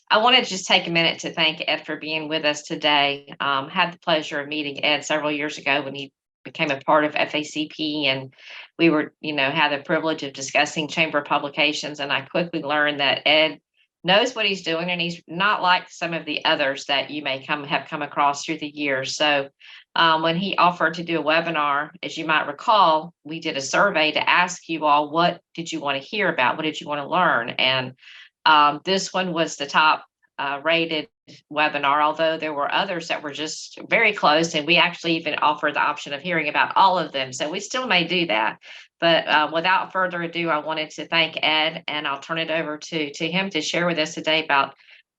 I want to just take a minute to thank Ed for being with us today. Had the pleasure of meeting Ed several years ago when he became a part of FACP, and we were, had the privilege of discussing chamber publications. And I quickly learned that Ed knows what he's doing, and he's not like some of the others that you may have come across through the years. So when he offered to do a webinar, as you might recall, we did a survey to ask you all, what did you want to hear about? What did you want to learn? And this one was the top rated webinar, although there were others that were just very close, and we actually even offered the option of hearing about all of them. So we still may do that. But without further ado, I wanted to thank Ed, and I'll turn it over to him to share with us today about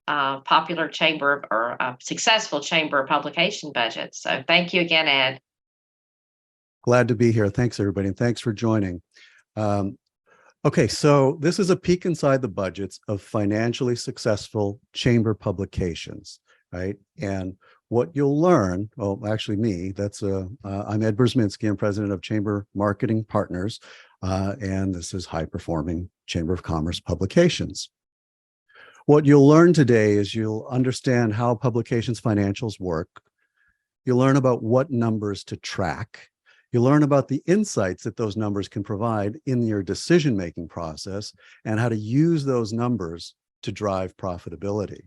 popular chamber or successful chamber publication budgets. So thank you again, Ed. Glad to be here. Thanks, everybody, and thanks for joining. Okay, so this is a peek inside the budgets of financially successful chamber publications, right? And what you'll learn, well, actually me, I'm Ed Brzezinski, I'm president of Chamber Marketing Partners, and this is High Performing Chamber of Commerce Publications. What you'll learn today is you'll understand how publications financials work. You'll learn about what numbers to track. You learn about the insights that those numbers can provide in your decision-making process and how to use those numbers to drive profitability.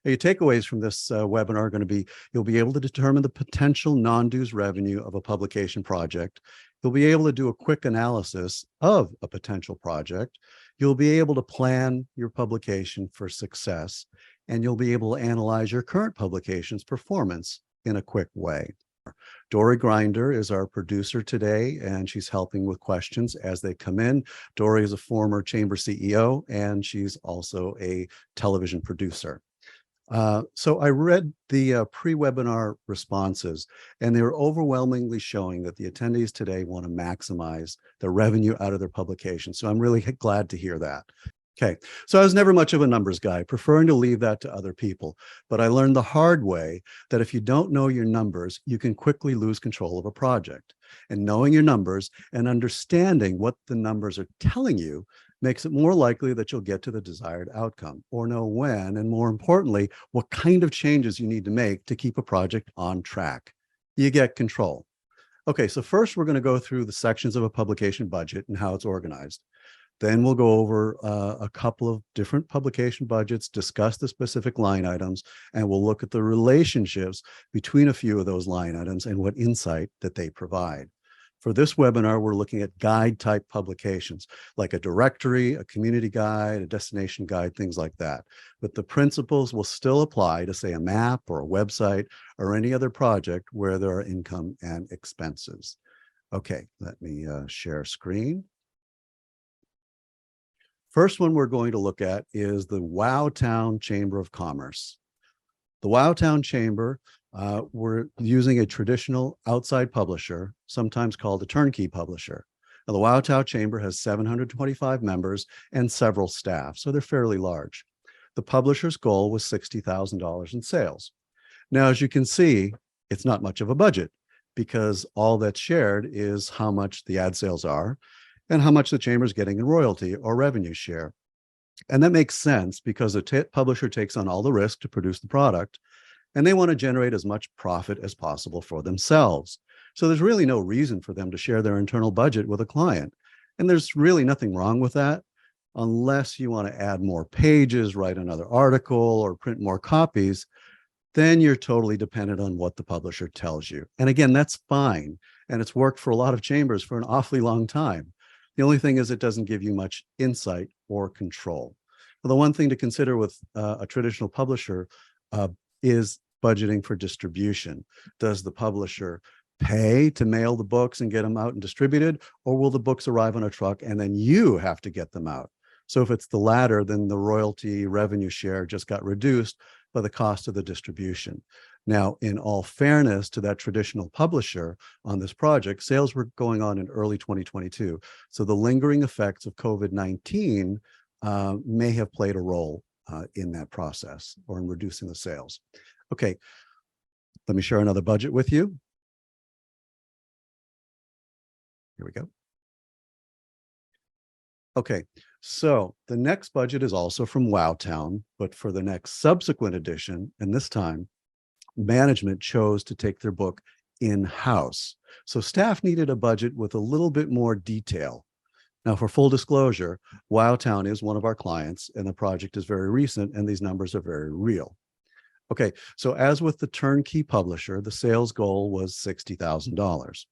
Your takeaways from this webinar are going to be, you'll be able to determine the potential non-dues revenue of a publication project. You'll be able to do a quick analysis of a potential project. You'll be able to plan your publication for success, and you'll be able to analyze your current publication's performance in a quick way. Dory Grinder is our producer today, and she's helping with questions as they come in. Dory is a former chamber CEO, and she's also a television producer. So I read the pre-webinar responses, and they were overwhelmingly showing that the attendees today want to maximize the revenue out of their publication. So I'm really glad to hear that. Okay, so I was never much of a numbers guy, preferring to leave that to other people. But I learned the hard way that if you don't know your numbers, you can quickly lose control of a project. And knowing your numbers and understanding what the numbers are telling you makes it more likely that you'll get to the desired outcome, or know when, and more importantly, what kind of changes you need to make to keep a project on track. You get control. Okay, so first we're going to go through the sections of a publication budget and how it's organized. Then we'll go over a couple of different publication budgets, discuss the specific line items, and we'll look at the relationships between a few of those line items and what insight that they provide. For this webinar, we're looking at guide type publications, like a directory, a community guide, a destination guide, things like that. But the principles will still apply to, say, a map or a website or any other project where there are income and expenses. Okay, let me share screen. First one we're going to look at is the Wowtown Chamber of Commerce. The Wowtown Chamber, we're using a traditional outside publisher, sometimes called a turnkey publisher. Now, the Wowtown Chamber has 725 members and several staff, so they're fairly large. The publisher's goal was $60,000 in sales. Now, as you can see, it's not much of a budget because all that's shared is how much the ad sales are and how much the chamber is getting in royalty or revenue share. And that makes sense because the publisher takes on all the risk to produce the product, and they want to generate as much profit as possible for themselves. So there's really no reason for them to share their internal budget with a client. And there's really nothing wrong with that, unless you want to add more pages, write another article, or print more copies. Then you're totally dependent on what the publisher tells you. And again, that's fine. And it's worked for a lot of chambers for an awfully long time. The only thing is it doesn't give you much insight or control. Well, the one thing to consider with a traditional publisher is budgeting for distribution. Does the publisher pay to mail the books and get them out and distributed, or will the books arrive on a truck and then you have to get them out? So if it's the latter, then the royalty revenue share just got reduced by the cost of the distribution. Now, in all fairness to that traditional publisher on this project, sales were going on in early 2022. So the lingering effects of COVID-19 may have played a role in that process or in reducing the sales. Okay, let me share another budget with you. Here we go. Okay, so the next budget is also from Wowtown, but for the next subsequent edition, and this time management chose to take their book in-house. So staff needed a budget with a little bit more detail. Now, for full disclosure, Wowtown is one of our clients, and the project is very recent, and these numbers are very real. Okay, so as with the turnkey publisher, the sales goal was $60,000.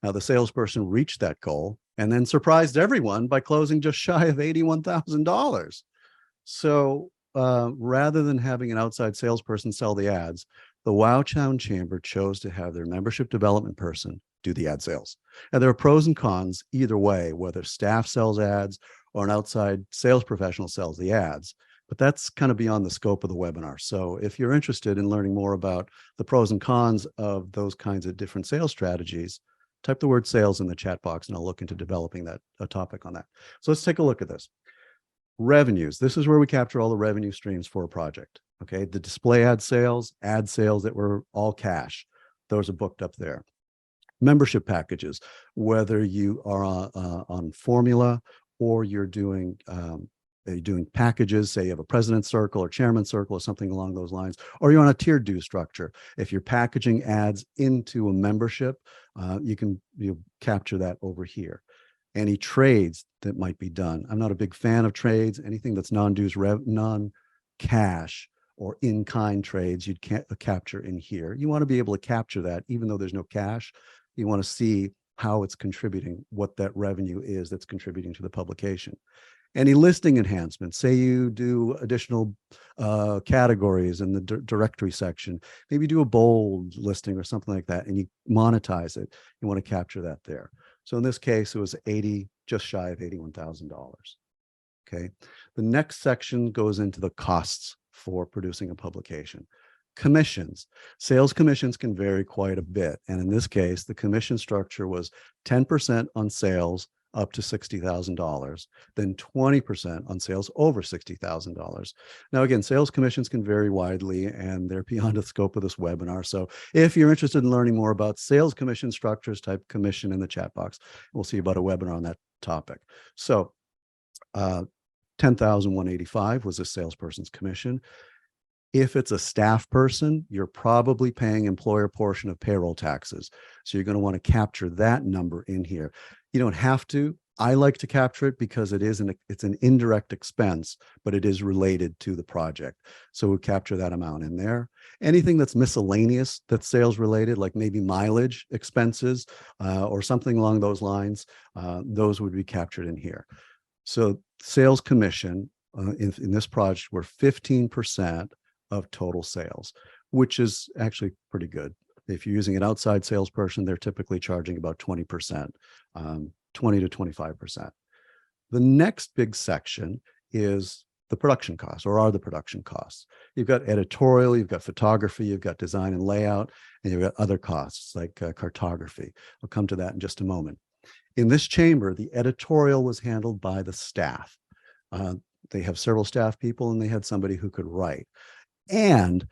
Now, the salesperson reached that goal and then surprised everyone by closing just shy of $81,000. So rather than having an outside salesperson sell the ads, the Wowtown Chamber chose to have their membership development person do the ad sales. And there are pros and cons either way, whether staff sells ads or an outside sales professional sells the ads. But that's kind of beyond the scope of the webinar. So if you're interested in learning more about the pros and cons of those kinds of different sales strategies, type the word sales in the chat box and I'll look into developing a topic on that. So let's take a look at this. Revenues. This is where we capture all the revenue streams for a project. Okay. The display ad sales that were all cash, those are booked up there. Membership packages, whether you are on formula or you're doing packages, say you have a president's circle or chairman's circle or something along those lines, or you're on a tiered due structure. If you're packaging ads into a membership, you capture that over here. Any trades that might be done. I'm not a big fan of trades. Anything that's non-cash or in-kind trades, you'd capture in here. You want to be able to capture that even though there's no cash. You want to see how it's contributing, what that revenue is that's contributing to the publication. Any listing enhancements, say you do additional categories in the directory section, maybe do a bold listing or something like that, and you monetize it. You want to capture that there. So in this case, it was just shy of $81,000. Okay. The next section goes into the costs for producing a publication. Commissions. Sales commissions can vary quite a bit. And in this case, the commission structure was 10% on sales up to $60,000, then 20% on sales over $60,000. Now, again, sales commissions can vary widely and they're beyond the scope of this webinar. So if you're interested in learning more about sales commission structures, type commission in the chat box. We'll see about a webinar on that topic. So 10,185 was a salesperson's commission. If it's a staff person, you're probably paying employer portion of payroll taxes. So you're going to want to capture that number in here. You don't have to. I like to capture it because it's an indirect expense, but it is related to the project. So we capture that amount in there. Anything that's miscellaneous, that's sales related, like maybe mileage expenses or something along those lines, those would be captured in here. So sales commission in this project were 15% of total sales, which is actually pretty good. If you're using an outside salesperson, they're typically charging about 20%, 20 to 25%. The next big section is the production costs, or are the production costs. You've got editorial, you've got photography, you've got design and layout, and you've got other costs like cartography. I'll come to that in just a moment. In this chamber, the editorial was handled by the staff. They have several staff people and they had somebody who could write. And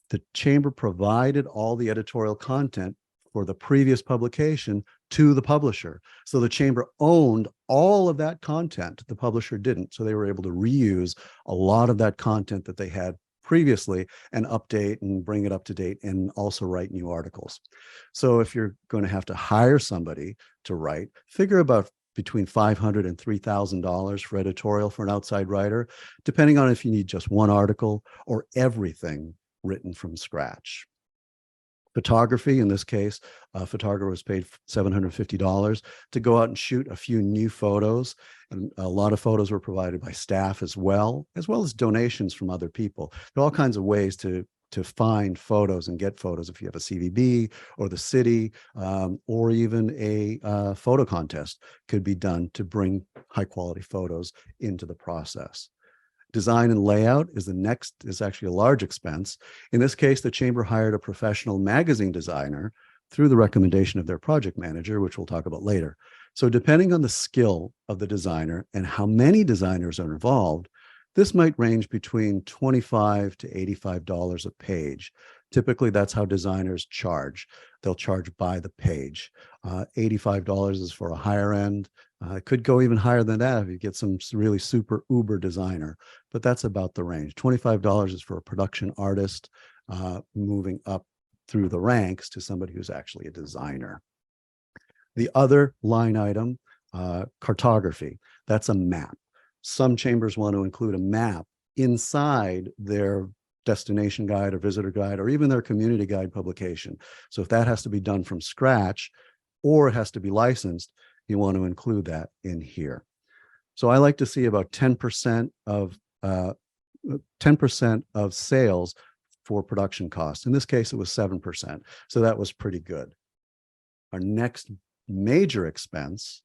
the chamber provided all the editorial content for the previous publication to the publisher. So the chamber owned all of that content. The publisher didn't. So they were able to reuse a lot of that content that they had previously and update and bring it up to date and also write new articles. So if you're going to have to hire somebody to write, figure about between $500 and $3,000 for editorial for an outside writer, depending on if you need just one article or everything written from scratch. Photography, in this case, a photographer was paid $750 to go out and shoot a few new photos. And a lot of photos were provided by staff as well as donations from other people. There are all kinds of ways to find photos and get photos if you have a CVB or the city, or even a photo contest could be done to bring high quality photos into the process. Design and layout is actually a large expense. In this case, the chamber hired a professional magazine designer through the recommendation of their project manager, which we'll talk about later. So depending on the skill of the designer and how many designers are involved, this might range between $25 to $85 a page. Typically, that's how designers charge. They'll charge by the page. $85 is for a higher end. It could go even higher than that if you get some really super uber designer, but that's about the range. $25 is for a production artist, moving up through the ranks to somebody who's actually a designer. The other line item, cartography, that's a map. Some chambers want to include a map inside their destination guide or visitor guide or even their community guide publication. So if that has to be done from scratch or it has to be licensed, you want to include that in here. So I like to see about 10% of 10% of sales for production costs. In this case, it was 7%. So that was pretty good. Our next major expense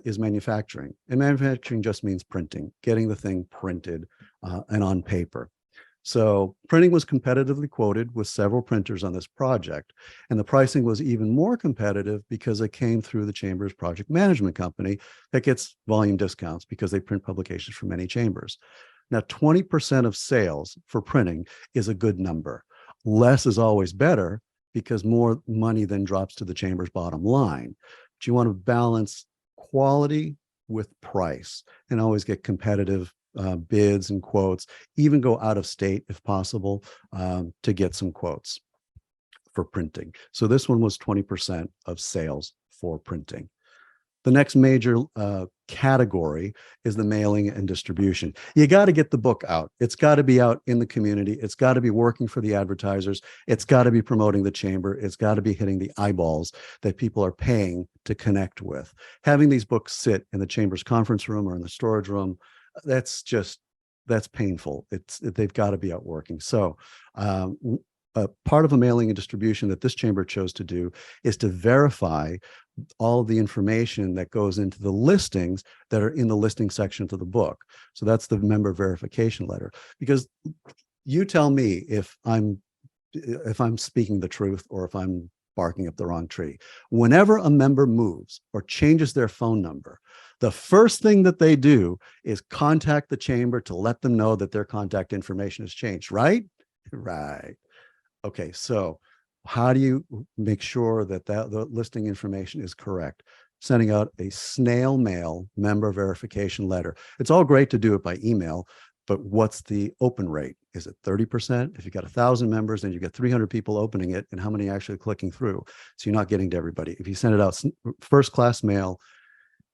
is manufacturing. And manufacturing just means printing, getting the thing printed and on paper. So printing was competitively quoted with several printers on this project. And the pricing was even more competitive because it came through the Chamber's project management company that gets volume discounts because they print publications for many chambers. Now, 20% of sales for printing is a good number. Less is always better because more money then drops to the Chamber's bottom line. But you want to balance quality with price and always get competitive bids and quotes, even go out of state if possible to get some quotes for printing. So this one was 20% of sales for printing. The next major category is the mailing and distribution. You got to get the book out. It's got to be out in the community. It's got to be working for the advertisers. It's got to be promoting the chamber. It's got to be hitting the eyeballs that people are paying to connect with. Having these books sit in the chamber's conference room or in the storage room, that's painful. They've got to be out working. So part of a mailing and distribution that this chamber chose to do is to verify all the information that goes into the listings that are in the listing section of the book. So that's the member verification letter. Because you tell me if I'm speaking the truth or if I'm barking up the wrong tree. Whenever a member moves or changes their phone number, the first thing that they do is contact the chamber to let them know that their contact information has changed, right? Right. Okay, so how do you make sure that the listing information is correct? Sending out a snail mail member verification letter. It's all great to do it by email, but what's the open rate? Is it 30%? If you got 1,000 members, then you get 300 people opening it, and how many actually clicking through? So you're not getting to everybody. If you send it out first class mail,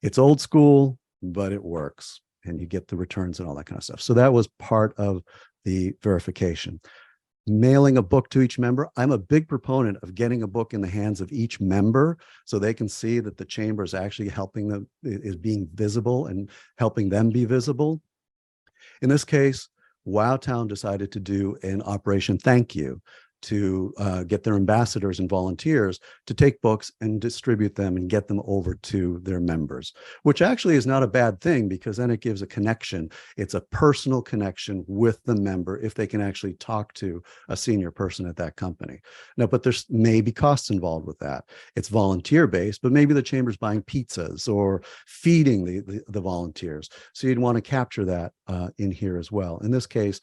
it's old school, but it works, and you get the returns and all that kind of stuff. So that was part of the verification. Mailing a book to each member. I'm a big proponent of getting a book in the hands of each member so they can see that the chamber is actually helping them, is being visible and helping them be visible. In this case, Wowtown decided to do an Operation Thank You to get their ambassadors and volunteers to take books and distribute them and get them over to their members, which actually is not a bad thing because then it gives a connection. It's a personal connection with the member if they can actually talk to a senior person at that company. Now, but there's maybe costs involved with that. It's volunteer based, but maybe the chamber's buying pizzas or feeding the volunteers. So you'd want to capture that in here as well. In this case,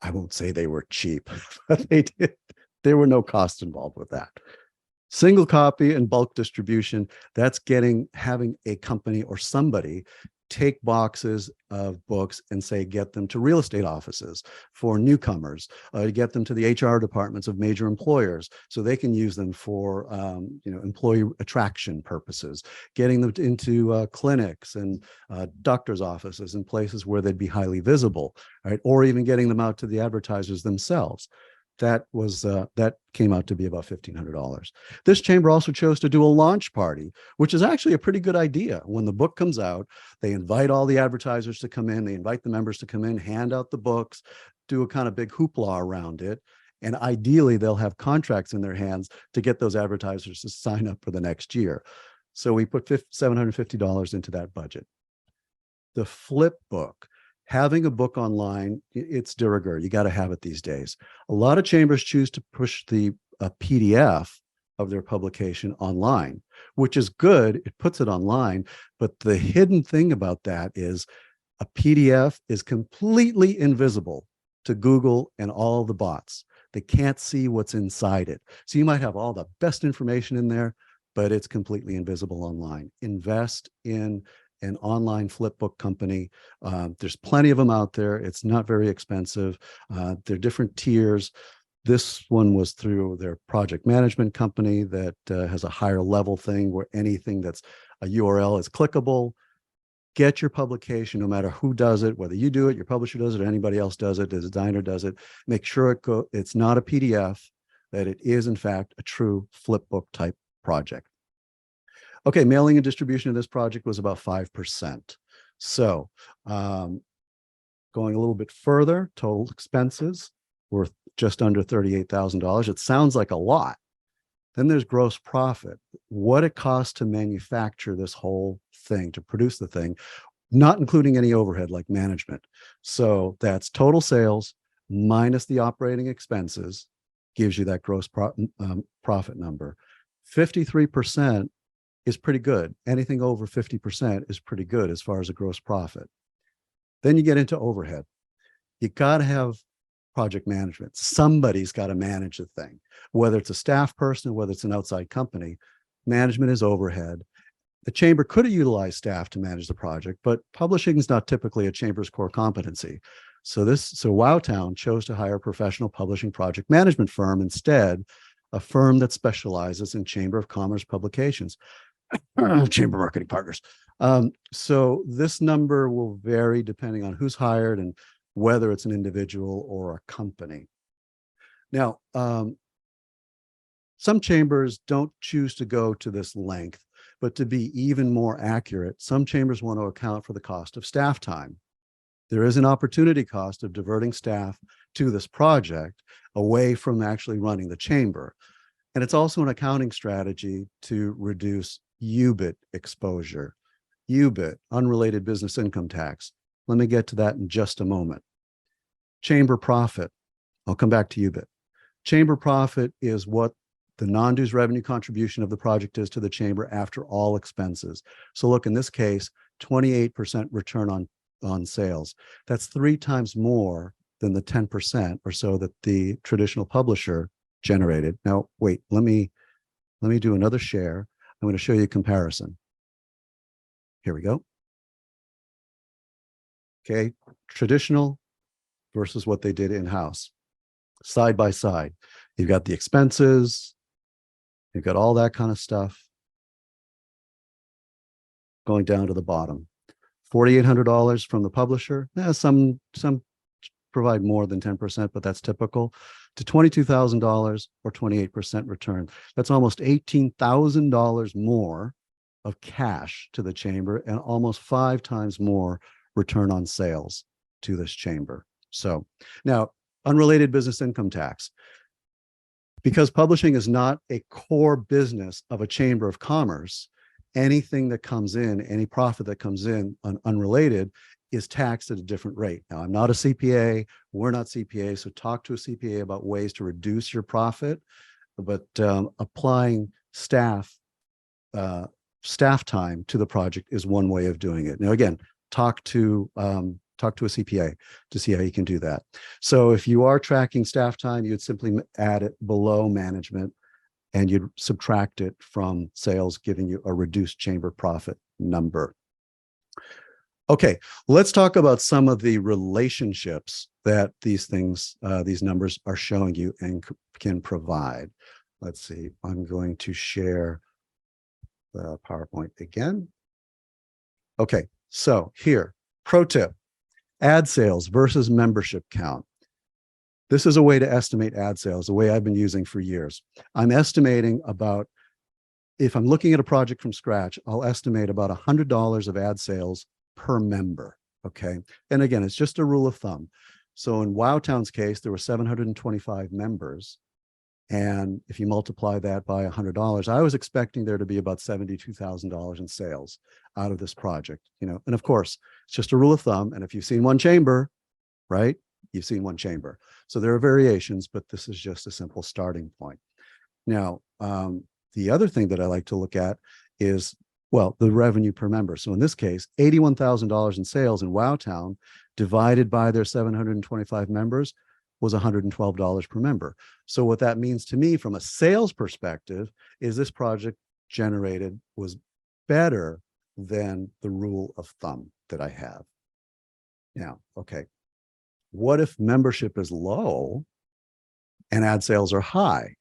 I won't say they were cheap, but they did. There were no costs involved with that. Single copy and bulk distribution, that's having a company or somebody take boxes of books and say, get them to real estate offices for newcomers, get them to the HR departments of major employers so they can use them for employee attraction purposes, getting them into clinics and doctors' offices and places where they'd be highly visible, right? Or even getting them out to the advertisers themselves. That came out to be about $1,500. This chamber also chose to do a launch party, which is actually a pretty good idea. When the book comes out, they invite all the advertisers to come in, they invite the members to come in, hand out the books, do a kind of big hoopla around it. And ideally, they'll have contracts in their hands to get those advertisers to sign up for the next year. So we put $750 into that budget. The flip book. Having a book online, it's de rigueur. You got to have it these days. A lot of chambers choose to push the PDF of their publication online, which is good. It puts it online. But the hidden thing about that is a PDF is completely invisible to Google and all the bots. They can't see what's inside it. So you might have all the best information in there, but it's completely invisible online. Invest in an online flip book company. There's plenty of them out there. It's not very expensive. They're different tiers. This one was through their project management company that has a higher level thing where anything that's a URL is clickable. Get your publication, no matter who does it, whether you do it, your publisher does it, or anybody else does it, the designer does it. Make sure it's not a PDF, that it is in fact a true flipbook type project. Okay, mailing and distribution of this project was about 5%. So going a little bit further, total expenses were just under $38,000. It sounds like a lot. Then there's gross profit, what it costs to manufacture this whole thing, to produce the thing, not including any overhead like management. So that's total sales minus the operating expenses, gives you that gross profit number. 53% is pretty good. Anything over 50% is pretty good as far as a gross profit. Then you get into overhead. You got to have project management. Somebody's got to manage the thing, whether it's a staff person, whether it's an outside company. Management is overhead. The chamber could have utilized staff to manage the project, but publishing is not typically a chamber's core competency. So Wowtown chose to hire a professional publishing project management firm instead, a firm that specializes in Chamber of Commerce publications, Chamber Marketing Partners. So this number will vary depending on who's hired and whether it's an individual or a company. Now, some chambers don't choose to go to this length, but to be even more accurate, some chambers want to account for the cost of staff time. There is an opportunity cost of diverting staff to this project away from actually running the chamber. And it's also an accounting strategy to reduce UBIT exposure. UBIT, unrelated business income tax. Let me get to that in just a moment. Chamber profit. I'll come back to UBIT. Chamber profit is what the non-dues revenue contribution of the project is to the chamber after all expenses. So look, in this case, 28% return on sales. That's 3 times more than the 10% or so that the traditional publisher generated. Now, wait, let me do another share. I'm going to show you a comparison. Here we go. Okay, traditional versus what they did in-house. Side by side, you've got the expenses, you've got all that kind of stuff. Going down to the bottom. $4,800 from the publisher. Some provide more than 10%, but that's typical. To $22,000 or 28% return. That's almost $18,000 more of cash to the chamber and almost 5 times more return on sales to this chamber. So now, unrelated business income tax. Because publishing is not a core business of a chamber of commerce, anything that comes in, any profit that comes in unrelated is taxed at a different rate. Now, I'm not a CPA, we're not CPA, so talk to a CPA about ways to reduce your profit, but applying staff time to the project is one way of doing it. Now, again, talk to a CPA to see how you can do that. So if you are tracking staff time, you'd simply add it below management and you'd subtract it from sales, giving you a reduced chamber profit number. Okay, let's talk about some of the relationships that these things, these numbers are showing you and can provide. Let's see, I'm going to share the PowerPoint again. Okay, so here, pro tip, ad sales versus membership count. This is a way to estimate ad sales, the way I've been using for years. I'm estimating about, if I'm looking at a project from scratch, I'll estimate about $100 of ad sales per member, okay? And again, it's just a rule of thumb. So in Wowtown's case, there were 725 members. And if you multiply that by $100, I was expecting there to be about $72,000 in sales out of this project, you know, and of course, it's just a rule of thumb. And if you've seen one chamber, right, you've seen one chamber. So there are variations, but this is just a simple starting point. Now, the other thing that I like to look at is, well, the revenue per member. So in this case, $81,000 in sales in Wowtown divided by their 725 members was $112 per member. So what that means to me from a sales perspective is this project generated was better than the rule of thumb that I have. Now, okay, what if membership is low and ad sales are high?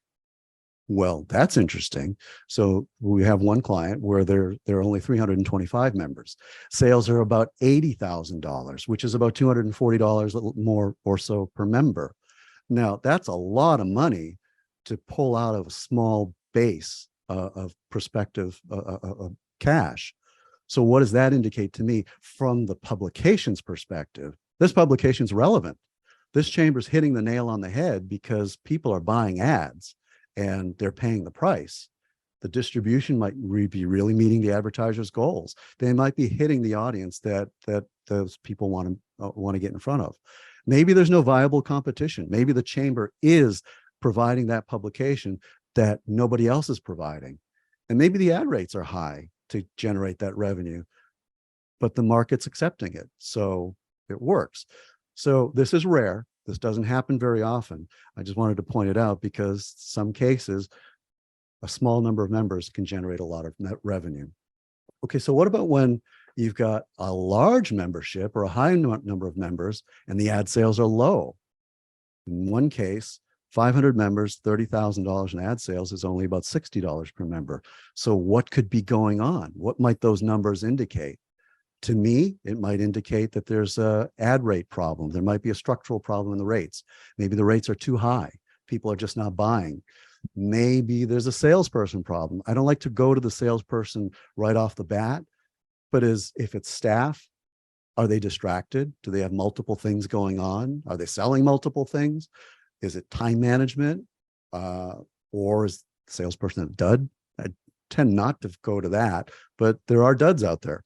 Well, that's interesting. So we have one client where there are only 325 members. Sales are about $80,000, which is about $240 more or so per member. Now, that's a lot of money to pull out of a small base of prospective cash. So what does that indicate to me from the publication's perspective? This publication's relevant. This chamber's hitting the nail on the head because people are buying ads and they're paying the price. The distribution might be really meeting the advertiser's goals. They might be hitting the audience that those people want to get in front of. Maybe there's no viable competition. Maybe the chamber is providing that publication that nobody else is providing. And maybe the ad rates are high to generate that revenue, but the market's accepting it. So it works. So this is rare. This doesn't happen very often. I just wanted to point it out because some cases, a small number of members can generate a lot of net revenue. Okay, so what about when you've got a large membership or a high number of members and the ad sales are low? In one case, 500 members, $30,000 in ad sales is only about $60 per member. So what could be going on? What might those numbers indicate? To me, it might indicate that there's a ad rate problem. There might be a structural problem in the rates. Maybe the rates are too high. People are just not buying. Maybe there's a salesperson problem. I don't like to go to the salesperson right off the bat, but if it's staff, are they distracted? Do they have multiple things going on? Are they selling multiple things? Is it time management? Or is the salesperson a dud? I tend not to go to that, but there are duds out there.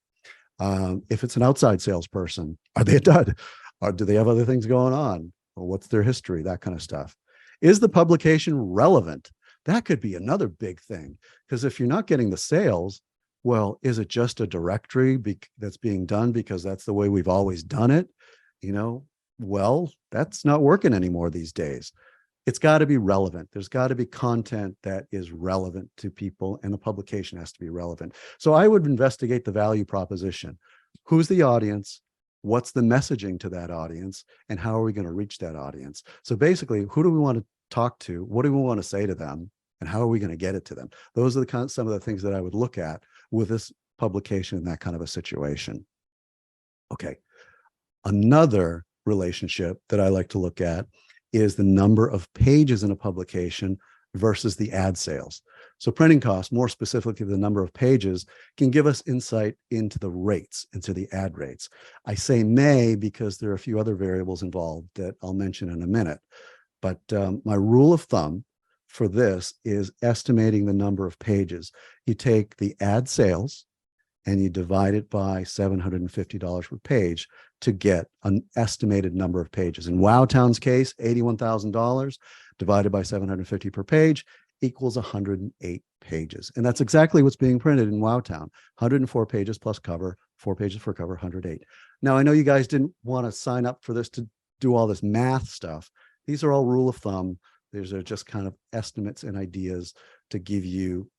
If it's an outside salesperson, are they a dud? Or do they have other things going on? Or what's their history? That kind of stuff. Is the publication relevant? That could be another big thing. Because if you're not getting the sales, well, is it just a directory that's being done because that's the way we've always done it? Well, that's not working anymore these days. It's got to be relevant. There's got to be content that is relevant to people, and the publication has to be relevant. So I would investigate the value proposition. Who's the audience? What's the messaging to that audience? And how are we going to reach that audience? So basically, who do we want to talk to? What do we want to say to them? And how are we going to get it to them? Those are some of the things that I would look at with this publication in that kind of a situation. Okay. Another relationship that I like to look at is the number of pages in a publication versus the ad sales. So printing costs, more specifically the number of pages, can give us insight into the rates, into the ad rates. I say may because there are a few other variables involved that I'll mention in a minute. But my rule of thumb for this is estimating the number of pages. You take the ad sales and you divide it by $750 per page to get an estimated number of pages. In Wowtown's case, $81,000 divided by 750 per page equals 108 pages. And that's exactly what's being printed in Wowtown. 104 pages plus cover, 4 pages for cover, 108. Now, I know you guys didn't want to sign up for this to do all this math stuff. These are all rule of thumb. These are just kind of estimates and ideas to give you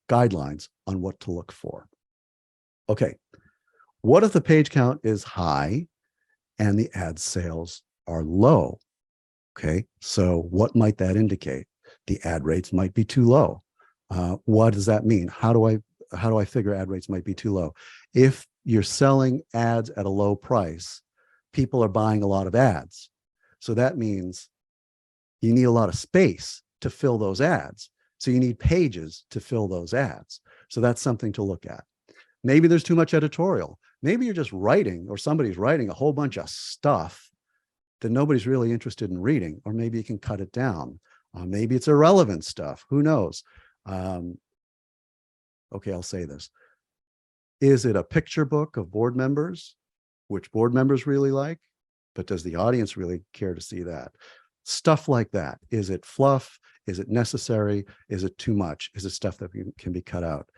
guidelines on what to look for. Okay, what if the page count is high and the ad sales are low? Okay, so what might that indicate? The ad rates might be too low. What does that mean? How do I figure ad rates might be too low? If you're selling ads at a low price, people are buying a lot of ads. So that means you need a lot of space to fill those ads. So you need pages to fill those ads. So that's something to look at. Maybe there's too much editorial. Maybe you're just writing, or somebody's writing a whole bunch of stuff that nobody's really interested in reading, or maybe you can cut it down. Maybe it's irrelevant stuff. Who knows? Okay, I'll say this. Is it a picture book of board members, which board members really like, but does the audience really care to see that? Stuff like that. Is it fluff? Is it necessary? Is it too much? Is it stuff that can be cut out?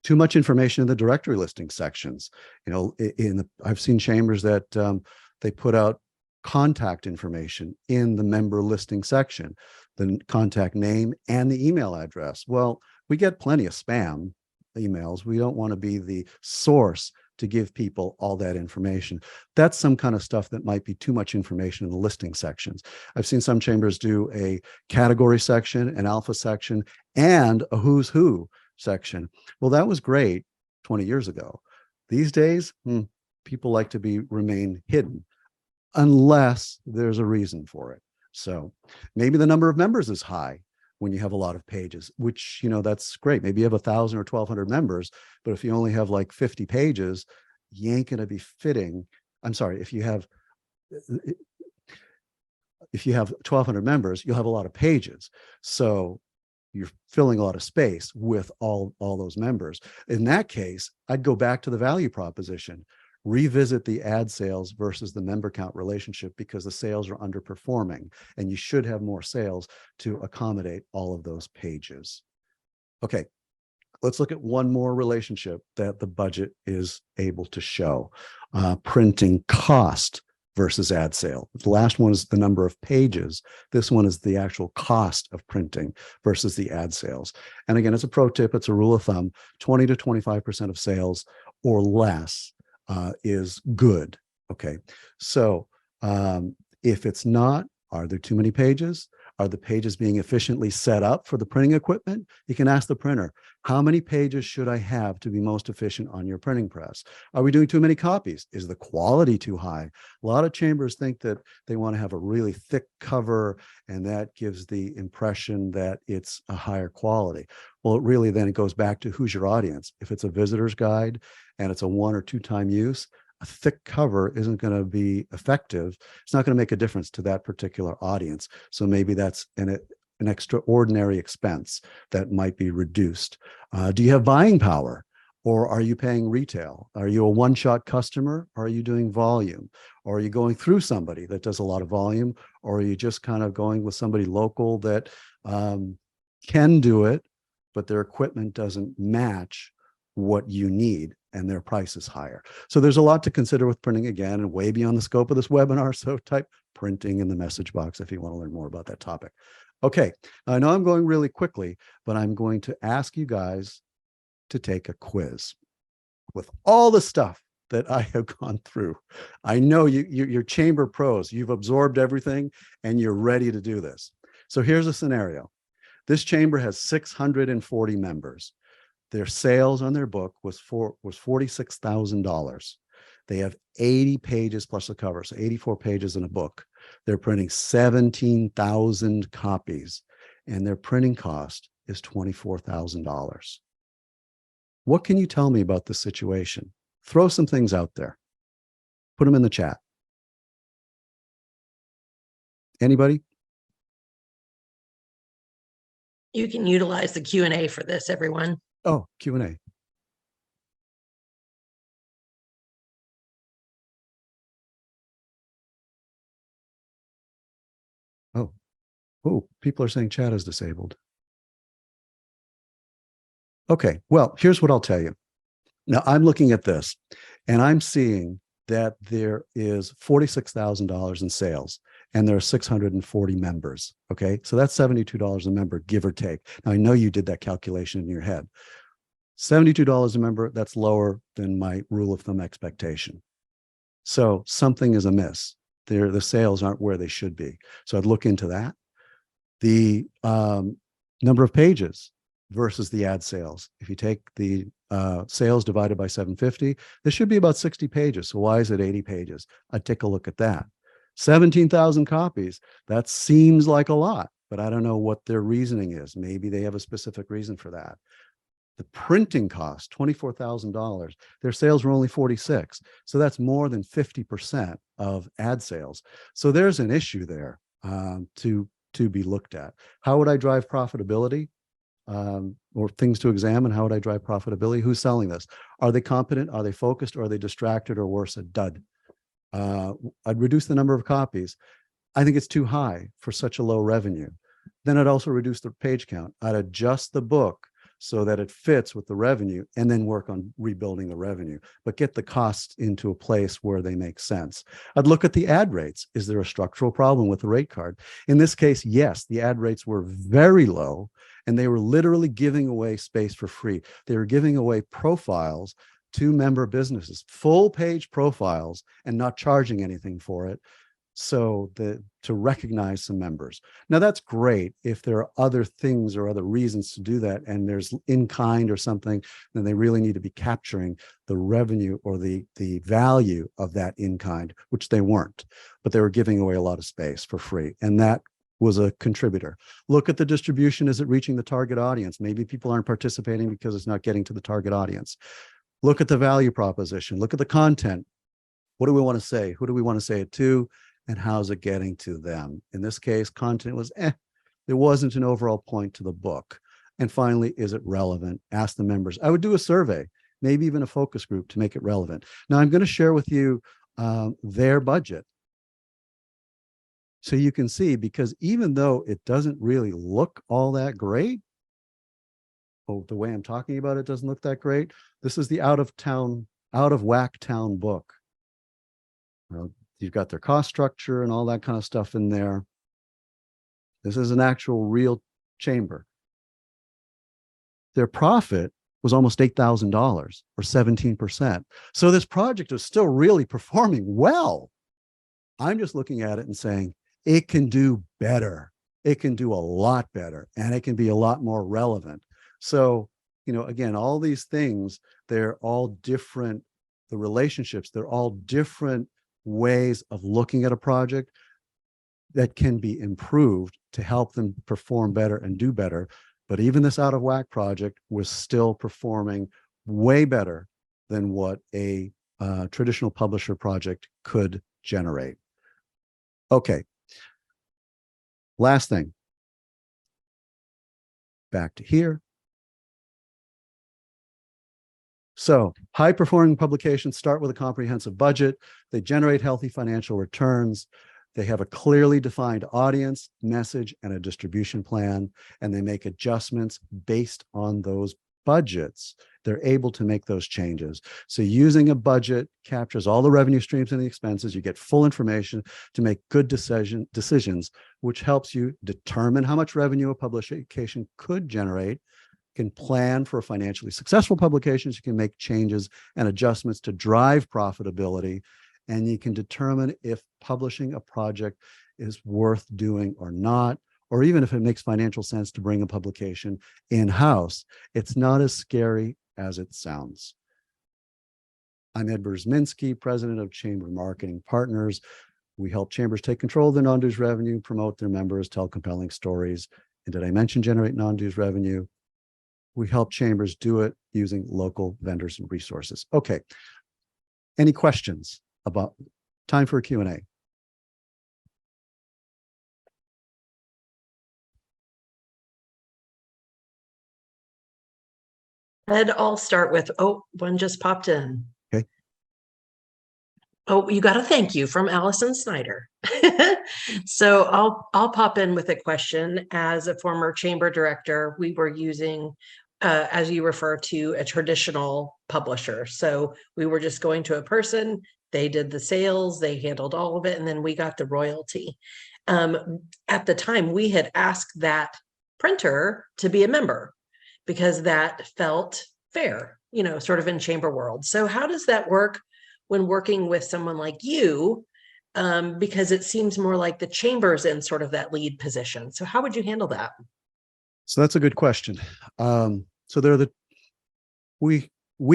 Too much information in the directory listing sections. I've seen chambers that they put out contact information in the member listing section, the contact name and the email address. Well, We get plenty of spam emails. We don't want to be the source to give people all that information. That's some kind of stuff that might be too much information in the listing sections. I've seen some chambers do a category section, an alpha section, and a who's who section. Well, that was great 20 years ago. These days, people like to remain hidden unless there's a reason for it. So maybe the number of members is high when you have a lot of pages, which, that's great. Maybe you have 1,000 or 1,200 members, but if you only have like 50 pages, you ain't going to be fitting. I'm sorry, if you have 1,200 members, you'll have a lot of pages. So you're filling a lot of space with all those members. In that case, I'd go back to the value proposition, revisit the ad sales versus the member count relationship, because the sales are underperforming and you should have more sales to accommodate all of those pages. Okay, let's look at one more relationship that the budget is able to show. Printing cost versus ad sale. The last one is the number of pages. This one is the actual cost of printing versus the ad sales. And again, it's a pro tip, it's a rule of thumb, 20 to 25% of sales or less is good. Okay, so if it's not, are there too many pages? Are the pages being efficiently set up for the printing equipment? You can ask the printer, how many pages should I have to be most efficient on your printing press? Are we doing too many copies? Is the quality too high? A lot of chambers think that they want to have a really thick cover and that gives the impression that it's a higher quality. Well, really then it goes back to who's your audience. If it's a visitor's guide and it's a 1 or 2 time use, a thick cover isn't going to be effective. It's not going to make a difference to that particular audience. So maybe that's an extraordinary expense that might be reduced. Do you have buying power, or are you paying retail? Are you a one-shot customer, or are you doing volume? Or are you going through somebody that does a lot of volume, or are you just kind of going with somebody local that can do it, but their equipment doesn't match what you need and their price is higher? So there's a lot to consider with printing, again, and way beyond the scope of this webinar. So type printing in the message box if you want to learn more about that topic. Okay, I know I'm going really quickly, but I'm going to ask you guys to take a quiz. With all the stuff that I have gone through, I know you're chamber pros. You've absorbed everything and you're ready to do this. So here's a scenario. This chamber has 640 members. Their sales on their book was $46,000. They have 80 pages plus the cover, so 84 pages in a book. They're printing 17,000 copies, and their printing cost is $24,000. What can you tell me about this situation? Throw some things out there. Put them in the chat. Anybody? You can utilize the Q&A for this, everyone. Oh, Q&A. Oh, people are saying chat is disabled. Okay, well, here's what I'll tell you. Now, I'm looking at this, and I'm seeing that there is $46,000 in sales, and there are 640 members, okay? So that's $72 a member, give or take. Now, I know you did that calculation in your head. $72 a member, that's lower than my rule of thumb expectation. So something is amiss. The sales aren't where they should be. So I'd look into that. The number of pages versus the ad sales. If you take the sales divided by 750, this should be about 60 pages. So why is it 80 pages? I'd take a look at that. 17,000 copies. That seems like a lot, but I don't know what their reasoning is. Maybe they have a specific reason for that. The printing cost, $24,000. Their sales were only 46. So that's more than 50% of ad sales. So there's an issue there to be looked at. How would I drive profitability? Or things to examine. How would I drive profitability? Who's selling this? Are they competent? Are they focused? Or are they distracted, or worse, a dud? I'd reduce the number of copies. I think it's too high for such a low revenue. Then I'd also reduce the page count. I'd adjust the book so that it fits with the revenue, and then work on rebuilding the revenue, but get the costs into a place where they make sense. I'd look at the ad rates. Is there a structural problem with the rate card? In this case, yes, the ad rates were very low, And they were literally giving away space for free. They were giving away profiles to member businesses, full page profiles, and not charging anything for it. So to recognize some members. Now that's great if there are other things or other reasons to do that, and there's in kind or something, then they really need to be capturing the revenue or the value of that in kind, which they weren't, but they were giving away a lot of space for free. And that was a contributor. Look at the distribution. Is it reaching the target audience? Maybe people aren't participating because it's not getting to the target audience. Look at the value proposition. Look at the content. What do we want to say? Who do we want to say it to? And how's it getting to them? In this case, content was, there wasn't an overall point to the book. And finally, is it relevant? Ask the members. I would do a survey, maybe even a focus group to make it relevant. Now I'm going to share with you their budget. So you can see, because even though it doesn't really look all that great, the way I'm talking about it doesn't look that great. This is the out of whack town book. Well, you've got their cost structure and all that kind of stuff in there. This is an actual real chamber. Their profit was almost $8,000 or 17%. So this project is still really performing well. I'm just looking at it and saying, it can do better. It can do a lot better, and it can be a lot more relevant. So, again, all these things, they're all different. The relationships, they're all different ways of looking at a project that can be improved to help them perform better and do better. But even this out of whack project was still performing way better than what a traditional publisher project could generate. Okay. Last thing. Back to here. So high performing publications start with a comprehensive budget. They generate healthy financial returns. They have a clearly defined audience, message, and a distribution plan, and they make adjustments based on those budgets. They're able to make those changes. So using a budget captures all the revenue streams and the expenses. You get full information to make good decisions, which helps you determine how much revenue a publication could generate. Can plan for financially successful publications. You can make changes and adjustments to drive profitability, and you can determine if publishing a project is worth doing or not, or even if it makes financial sense to bring a publication in-house. It's not as scary as it sounds. I'm Ed Burzminski, president of Chamber Marketing Partners. We help chambers take control of their non-dues revenue, promote their members, tell compelling stories. And did I mention generate non-dues revenue? We help chambers do it using local vendors and resources. Okay. Any questions about time for a Q&A? Ed, I'll start with, one just popped in. Okay. Oh, you got a thank you from Allison Snyder. So I'll pop in with a question. As a former chamber director, we were using, as you refer to, a traditional publisher. So we were just going to a person, they did the sales, they handled all of it, and then we got the royalty. At the time, we had asked that printer to be a member because that felt fair, sort of in chamber world. So how does that work when working with someone like you? Because it seems more like the chamber's in sort of that lead position. So how would you handle that? So that's a good question. So we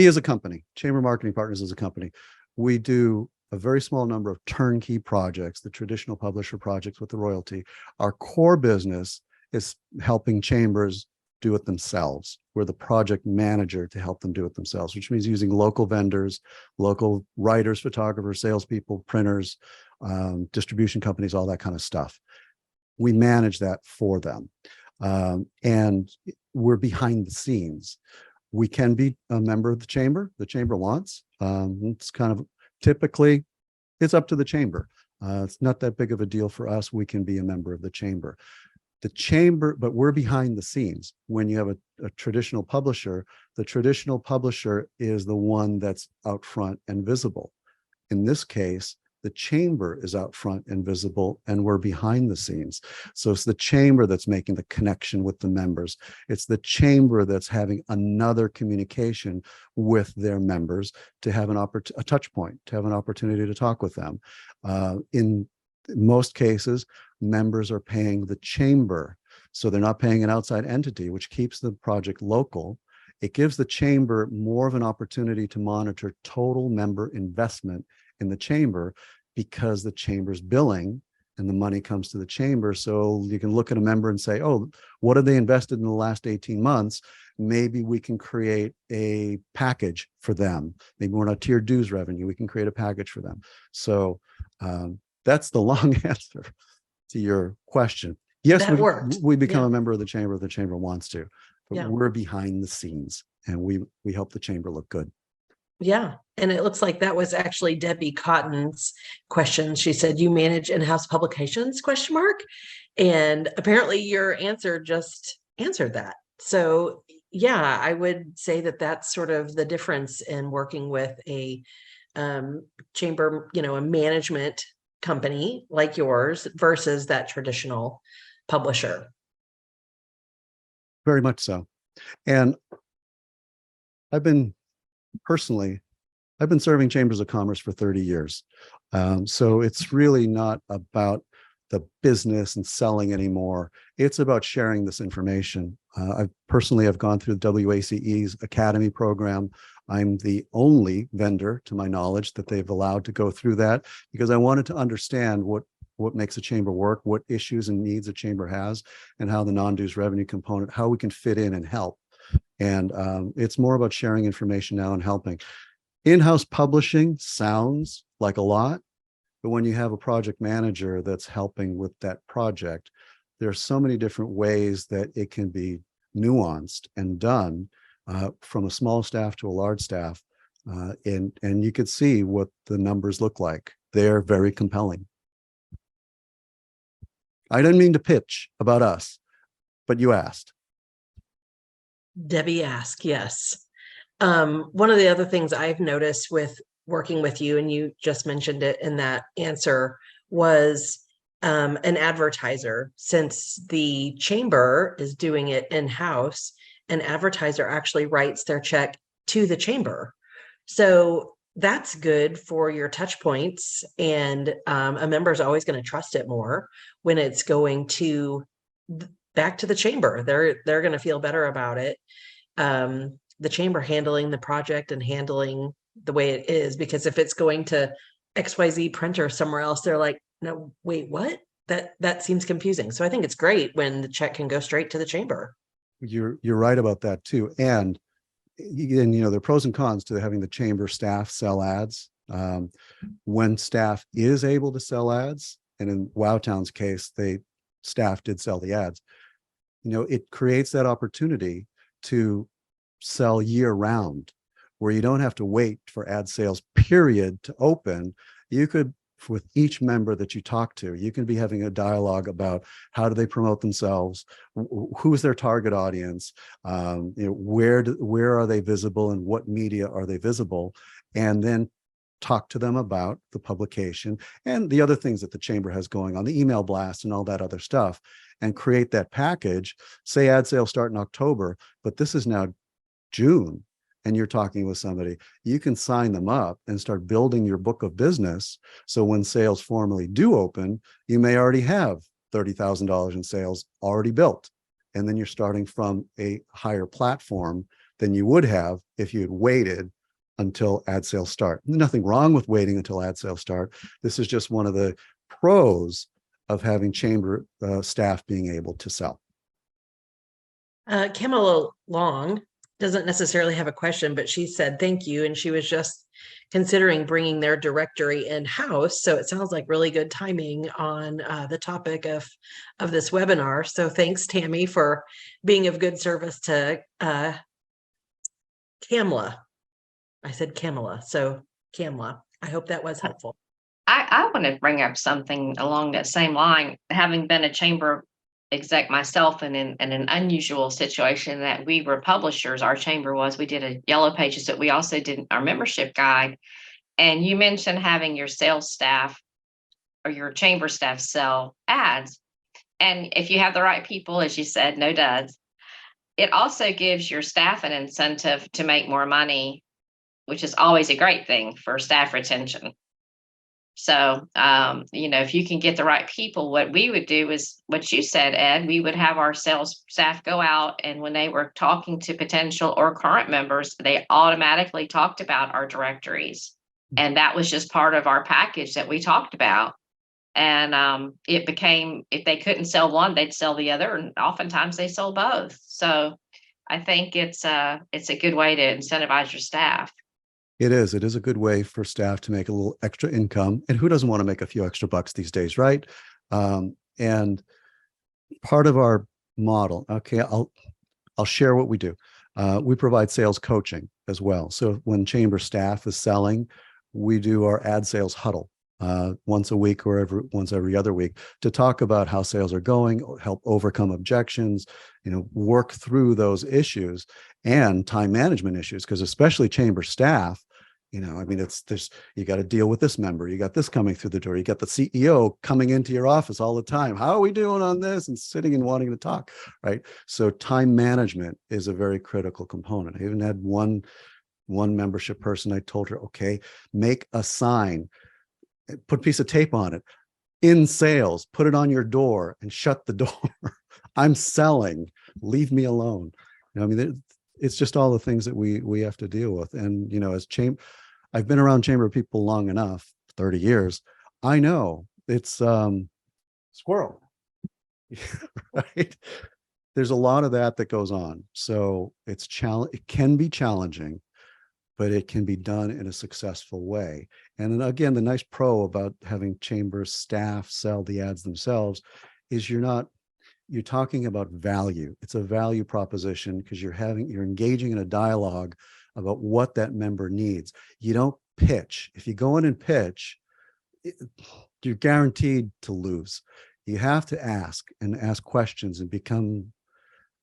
as a company, Chamber Marketing Partners as a company, we do a very small number of turnkey projects, the traditional publisher projects with the royalty. Our core business is helping chambers do it themselves. We're the project manager to help them do it themselves, which means using local vendors, local writers, photographers, salespeople, printers, distribution companies, all that kind of stuff. We manage that for them. And we're behind the scenes. We can be a member of the chamber wants. It's kind of typically, it's up to the chamber. It's not that big of a deal for us. We can be a member of the chamber. The chamber, but we're behind the scenes. When you have a traditional publisher, the traditional publisher is the one that's out front and visible. In this case, The chamber is out front and visible, and we're behind the scenes. So it's the chamber that's making the connection with the members. It's the chamber that's having another communication with their members to have a touch point, to have an opportunity to talk with them. In most cases, members are paying the chamber. So they're not paying an outside entity, which keeps the project local. It gives the chamber more of an opportunity to monitor total member investment in the chamber, because the chamber's billing and the money comes to the chamber. So you can look at a member and say, oh, what have they invested in the last 18 months? Maybe we can create a package for them. Maybe we're not tiered dues revenue. We can create a package for them. So that's the long answer to your question. Yes, That worked. we become Yeah. a member of the chamber if the chamber wants to, but Yeah. we're behind the scenes, and we help the chamber look good. Yeah. And it looks like that was actually Debbie Cotton's question. She said, you manage in-house publications, ? And apparently your answer just answered that. So yeah, I would say that that's sort of the difference in working with a chamber, a management company like yours versus that traditional publisher. Very much so. And I've been serving chambers of commerce for 30 years. So it's really not about the business and selling anymore. It's about sharing this information. I personally have gone through the WACE's Academy program. I'm the only vendor, to my knowledge, that they've allowed to go through that, because I wanted to understand what makes a chamber work, what issues and needs a chamber has, and how the non-dues revenue component, how we can fit in and help. And it's more about sharing information now and helping. In-house publishing sounds like a lot, but when you have a project manager that's helping with that project, there are so many different ways that it can be nuanced and done, from a small staff to a large staff. And you could see what the numbers look like. They're very compelling. I didn't mean to pitch about us, but you asked. Debbie asked, yes. One of the other things I've noticed with working with you, and you just mentioned it in that answer, was an advertiser. Since the chamber is doing it in-house, an advertiser actually writes their check to the chamber. So that's good for your touch points, and a member is always going to trust it more when it's going to back to the chamber. They're going to feel better about it. The chamber handling the project and handling the way it is, because if it's going to XYZ printer somewhere else, they're like, no, wait, what? That seems confusing. So I think it's great when the check can go straight to the chamber. You're right about that too. And there are pros and cons to having the chamber staff sell ads. When staff is able to sell ads, and in Wowtown's case, staff did sell the ads, it creates that opportunity to sell year round, where you don't have to wait for ad sales period to open. You could, with each member that you talk to, you can be having a dialogue about how do they promote themselves, who's their target audience, where are they visible, and what media are they visible, and then talk to them about the publication and the other things that the chamber has going on, the email blast and all that other stuff, and create that package. Say ad sales start in October, but this is now June, and you're talking with somebody, you can sign them up and start building your book of business. So when sales formally do open, you may already have $30,000 in sales already built. And then you're starting from a higher platform than you would have if you had waited until ad sales start. Nothing wrong with waiting until ad sales start. This is just one of the pros of having chamber staff being able to sell. Camilla Long doesn't necessarily have a question, but she said thank you, and she was just considering bringing their directory in-house. So it sounds like really good timing on the topic of this webinar. So thanks, Tammy, for being of good service to Camla. I said Camilla, so Camla. I hope that was helpful. I want to bring up something along that same line. Having been a chamber exec myself, and in an unusual situation that we were publishers, our chamber was, we did a yellow pages, but we also did our membership guide. And you mentioned having your sales staff or your chamber staff sell ads. And if you have the right people, as you said, no duds, it also gives your staff an incentive to make more money, which is always a great thing for staff retention. So, if you can get the right people, what we would do is what you said, Ed, we would have our sales staff go out, and when they were talking to potential or current members, they automatically talked about our directories. And that was just part of our package that we talked about. And it became, if they couldn't sell one, they'd sell the other. And oftentimes they sold both. So I think it's a good way to incentivize your staff. It is. It is a good way for staff to make a little extra income. And who doesn't want to make a few extra bucks these days, right? And part of our model, okay, I'll share what we do. We provide sales coaching as well. So when chamber staff is selling, we do our ad sales huddle once a week or once every other week to talk about how sales are going, help overcome objections, work through those issues and time management issues, because especially chamber staff, you got to deal with this member, you got this coming through the door, you got the CEO coming into your office all the time. How are we doing on this? And sitting and wanting to talk, right? So time management is a very critical component. I even had one membership person, I told her, okay, make a sign, put a piece of tape on it, in sales, put it on your door and shut the door. I'm selling, leave me alone. It's just all the things that we have to deal with. And, I've been around chamber people long enough, 30 years. I know it's squirrel, right? There's a lot of that goes on. So it can be challenging, but it can be done in a successful way. And then again, the nice pro about having chamber staff sell the ads themselves is you're talking about value. It's a value proposition because you're engaging in a dialogue about what that member needs. You don't pitch. If you go in and pitch, you're guaranteed to lose. You have to ask questions and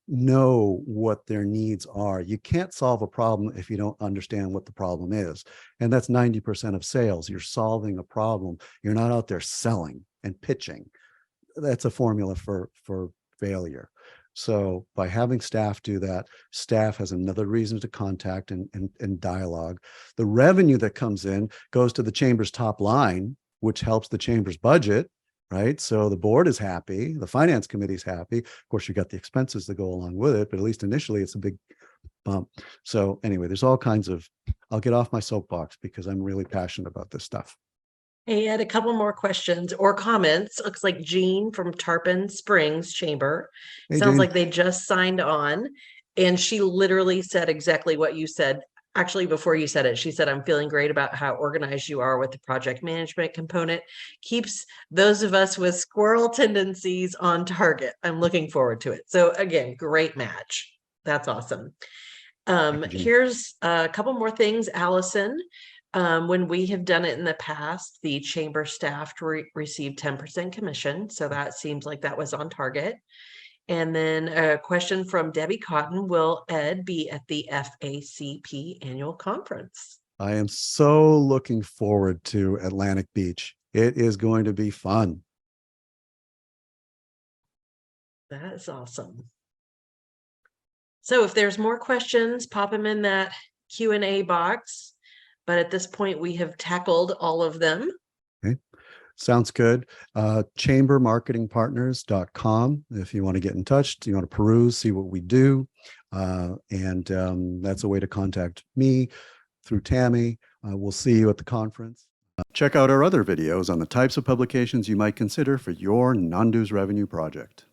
know what their needs are. You can't solve a problem if you don't understand what the problem is. And that's 90% of sales. You're solving a problem. You're not out there selling and pitching. That's a formula for failure. So by having staff do that, staff has another reason to contact and dialogue. The revenue that comes in goes to the chamber's top line, which helps the chamber's budget, right? So the board is happy, the finance committee is happy. Of course, you got the expenses that go along with it, but at least initially it's a big bump. So anyway, there's all kinds of, I'll get off my soapbox because I'm really passionate about this stuff. Hey, I had a couple more questions or comments. Looks like Jean from Tarpon Springs Chamber. Hey, Sounds Jean. like they just signed on. And she literally said exactly what you said. Actually, before you said it, she said, I'm feeling great about how organized you are with the project management component. Keeps those of us with squirrel tendencies on target. I'm looking forward to it. So again, great match. That's awesome. Here's a couple more things, Allison. When we have done it in the past, the chamber staff received 10% commission. So that seems like that was on target. And then a question from Debbie Cotton, will Ed be at the FACP annual conference? I am so looking forward to Atlantic Beach. It is going to be fun. That is awesome. So if there's more questions, pop them in that Q&A box. But at this point, we have tackled all of them. Okay. Sounds good. Chambermarketingpartners.com. If you want to get in touch, you want to peruse, see what we do. And that's a way to contact me through Tammy. We'll see you at the conference. Check out our other videos on the types of publications you might consider for your non-dues revenue project.